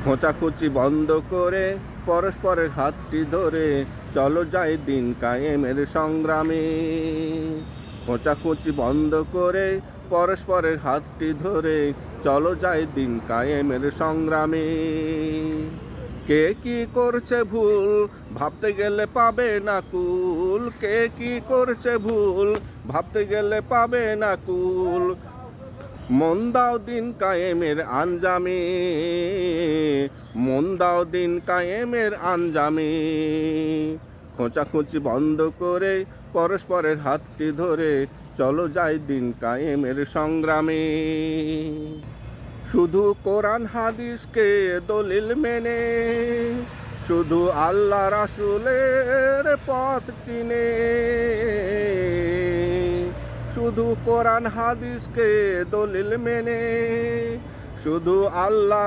খোঁচাখুচি বন্ধ করে পরস্পরের হাতটি ধরে চলো যাই দিন কায়েমের সংগ্রামে। খোঁচাখুচি বন্ধ করে পরস্পরের হাতটি ধরে চলো যাই দিন কায়েমের সংগ্রামে। কে কি করছে ভুল ভাবতে গেলে পাবে না কুল, কে কি করছে ভুল ভাবতে গেলে পাবে না কুল। মন দাও দিন কায়েমের আঞ্জামে, মন দাও দিন কায়েমের আঞ্জামে। খোঁচাখুচি বন্ধ করে পরস্পরের হাতটি ধরে চলো যাই দিন কায়েমের সংগ্রামে। শুধু কোরআন হাদিসকে দলিল মেনে, শুধু আল্লাহ রাসূলের পথ চিনে, শুধু কোরআন হাদিসকে দলিল মেনে, শুধু আল্লাহ